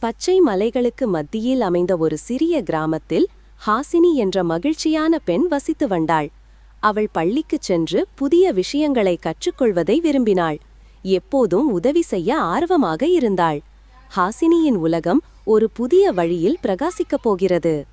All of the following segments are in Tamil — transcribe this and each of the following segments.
பச்சை மலைகளுக்கு மத்தியில் அமைந்த ஒரு சிறிய கிராமத்தில் ஹாசினி என்ற மகிழ்ச்சியான பெண் வசித்து வந்தாள். அவள் பள்ளிக்குச் சென்று புதிய விஷயங்களை கற்றுக்கொள்வதை விரும்பினாள். எப்போதும் உதவி செய்ய ஆர்வமாக இருந்தாள். ஹாசினியின் உலகம் ஒரு புதிய வழியில் பிரகாசிக்கப் போகிறது.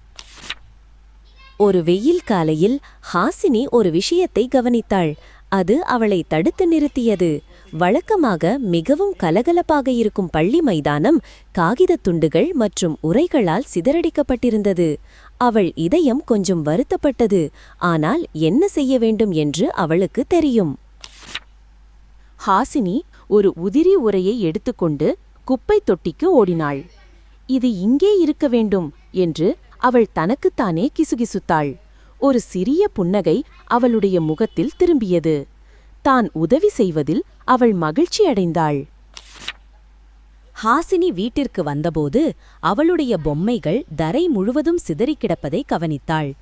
ஒரு வெயில் காலையில் ஹாசினி ஒரு விஷயத்தை கவனித்தாள். அது அவளை தடுத்து நிறுத்தியது. வழக்கமாக மிகவும் கலகலப்பாக இருக்கும் பள்ளி மைதானம் காகிதத் துண்டுகள் மற்றும் உரைகளால் சிதறடிக்கப்பட்டிருந்தது. அவள் இதயம் கொஞ்சம் வருத்தப்பட்டது. ஆனால் என்ன செய்ய வேண்டும் என்று அவளுக்கு தெரியும். ஹாசினி ஒரு உதிரி உரையை எடுத்துக்கொண்டு குப்பை தொட்டிக்கு ஓடினாள். இது இங்கே இருக்க வேண்டும் என்று அவள் தனக்குத்தானே கிசுகிசுத்தாள். ஒரு சிறிய புன்னகை அவளுடைய முகத்தில் திரும்பியது. தான் உதவி செய்வதில் அவள் மகிழ்ச்சியடைந்தாள். ஹாசினி வீட்டிற்கு வந்தபோது அவளுடைய பொம்மைகள் தரை முழுவதும் சிதறிக் கிடப்பதை கவனித்தாள்.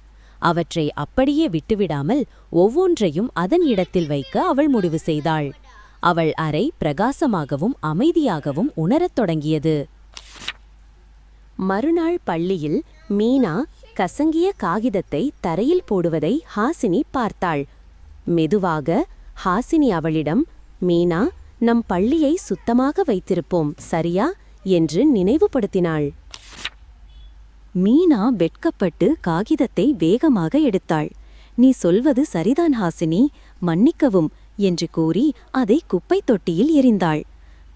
அவற்றை அப்படியே விட்டுவிடாமல் ஒவ்வொன்றையும் அதன் இடத்தில் வைக்க அவள் முடிவு செய்தாள். அவள் அறை பிரகாசமாகவும் அமைதியாகவும் உணரத் தொடங்கியது. மறுநாள் பள்ளியில் மீனா கசங்கிய காகிதத்தை தரையில் போடுவதை ஹாசினி பார்த்தாள். மெதுவாக ஹாசினி அவளிடம், மீனா, நம் பள்ளியை சுத்தமாக வைத்திருப்போம், சரியா என்று நினைவுபடுத்தினாள். மீனா வெட்கப்பட்டு காகிதத்தை வேகமாக எடுத்தாள். நீ சொல்வது சரிதான் ஹாசினி, மன்னிக்கவும் என்று கூறி அதை குப்பை தொட்டியில் எறிந்தாள்.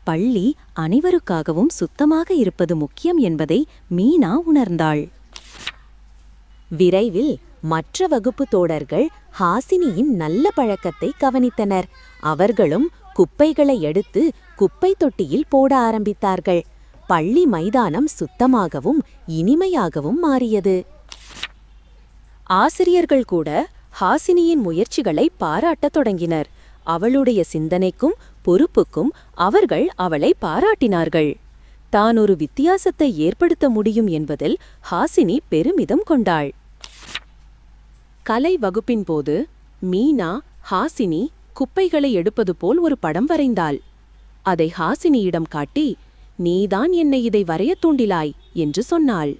பள்ளி அனைவருக்காகவும் சுத்தமாக இருப்பது முக்கியம் என்பதை மீனா உணர்ந்தாள். விரைவில் மற்ற வகுப்பு தோழர்கள் ஹாசினியின் நல்ல பழக்கத்தை கவனித்தனர். அவர்களும் குப்பைகளை எடுத்து குப்பை தொட்டியில் போட ஆரம்பித்தார்கள். பள்ளி மைதானம் சுத்தமாகவும் இனிமையாகவும் மாறியது. ஆசிரியர்கள் கூட ஹாசினியின் முயற்சிகளை பாராட்டத் தொடங்கினர். அவளுடைய சிந்தனைக்கும் பொறுப்புக்கும் அவர்கள் அவளை பாராட்டினார்கள். தான் ஒரு வித்தியாசத்தை ஏற்படுத்த முடியும் என்பதில் ஹாசினி பெருமிதம் கொண்டாள். கலை வகுப்பின் போது மீனா ஹாசினி குப்பைகளை எடுப்பது போல் ஒரு படம் வரைந்தாள். அதை ஹாசினியிடம் காட்டி, நீதான் என்னை இதை வரையத் தூண்டிலாய் என்று சொன்னாள்.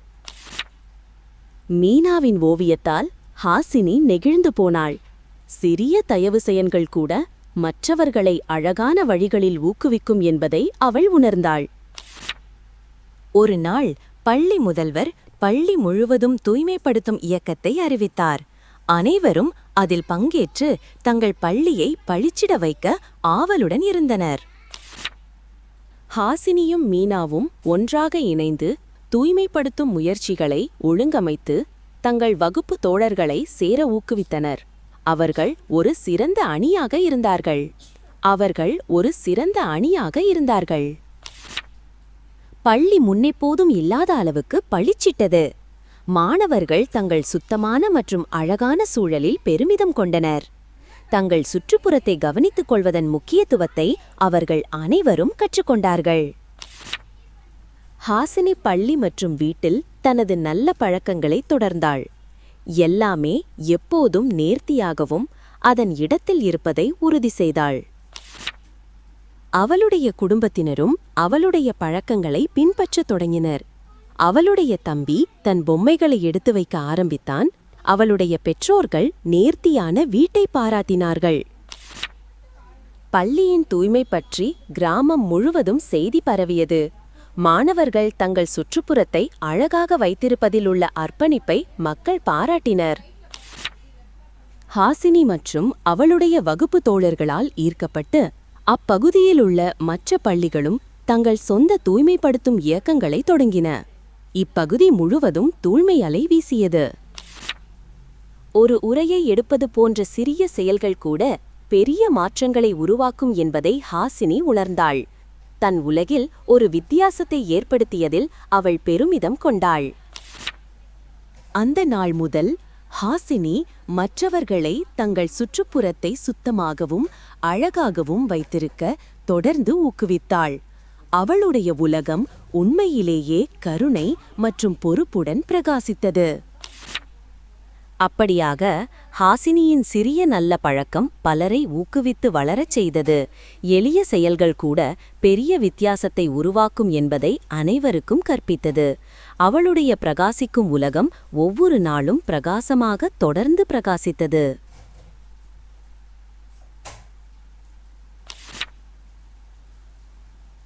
மீனாவின் ஓவியத்தால் ஹாசினி நெகிழ்ந்து போனாள். சிறிய தயவு செயல்கள் கூட மற்றவர்களை அழகான வழிகளில் ஊக்குவிக்கும் என்பதை அவள் உணர்ந்தாள். ஒரு நாள் பள்ளி முதல்வர் பள்ளி முழுவதும் தூய்மைப்படுத்தும் இயக்கத்தை அறிவித்தார். அனைவரும் அதில் பங்கேற்று தங்கள் பள்ளியை பளிச்சிட வைக்க ஆவலுடன் இருந்தனர். ஹாசினியும் மீனாவும் ஒன்றாக இணைந்து தூய்மைப்படுத்தும் முயற்சிகளை ஒழுங்கமைத்து தங்கள் வகுப்பு தோழர்களை சேர ஊக்குவித்தனர். அவர்கள் ஒரு சிறந்த அணியாக இருந்தார்கள். பள்ளி முன்னெப்போதும் இல்லாத அளவுக்கு பளிச்சிட்டது. மாணவர்கள் தங்கள் சுத்தமான மற்றும் அழகான சூழலில் பெருமிதம் கொண்டனர். தங்கள் சுற்றுப்புறத்தை கவனித்துக் கொள்வதன் முக்கியத்துவத்தை அவர்கள் அனைவரும் கற்றுக்கொண்டார்கள். ஹாசினி பள்ளி மற்றும் வீட்டில் தனது நல்ல பழக்கங்களை தொடர்ந்தாள். எல்லாமே எப்போதும் நேர்த்தியாகவும் அதன் இடத்தில் இருப்பதை உறுதி செய்தாள். அவளுடைய குடும்பத்தினரும் அவளுடைய பழக்கங்களை பின்பற்றத் தொடங்கினர். அவளுடைய தம்பி தன் பொம்மைகளை எடுத்து வைக்க ஆரம்பித்தான். அவளுடைய பெற்றோர்கள் நேர்த்தியான வீட்டை பாராட்டினார்கள். பள்ளியின் தூய்மை பற்றி கிராமம் முழுவதும் செய்தி பரவியது. மாணவர்கள் தங்கள் சுற்றுப்புறத்தை அழகாக வைத்திருப்பதில் உள்ள அர்ப்பணிப்பை மக்கள் பாராட்டினர். ஹாசினி மற்றும் அவளுடைய வகுப்பு தோழர்களால் ஈர்க்கப்பட்டு அப்பகுதியில் உள்ள மற்ற பள்ளிகளும் தங்கள் சொந்த தூய்மைப்படுத்தும் இயக்கங்களை தொடங்கின. இப்பகுதி முழுவதும் தூய்மை அலை வீசியது. ஒரு உரையை எடுப்பது போன்ற சிறிய செயல்கள் கூட பெரிய மாற்றங்களை உருவாக்கும் என்பதை ஹாசினி உணர்ந்தாள். தன் உலகில் ஒரு வித்தியாசத்தை ஏற்படுத்தியதில் அவள் பெருமிதம் கொண்டாள். அந்த நாள் முதல் ஹாசினி மற்றவர்களை தங்கள் சுற்றுப்புறத்தை சுத்தமாகவும் அழகாகவும் வைத்திருக்க தொடர்ந்து ஊக்குவித்தாள். அவளுடைய உலகம் உண்மையிலேயே கருணை மற்றும் பொறுப்புடன் பிரகாசித்தது. அப்படியாக ஹாசினியின் சிறிய நல்ல பழக்கம் பலரை ஊக்குவித்து வளரச் செய்தது. எளிய செயல்கள் கூட பெரிய வித்தியாசத்தை உருவாக்கும் என்பதை அனைவருக்கும் கற்பித்தது. அவளுடைய பிரகாசிக்கும் உலகம் ஒவ்வொரு நாளும் பிரகாசமாக தொடர்ந்து பிரகாசித்தது.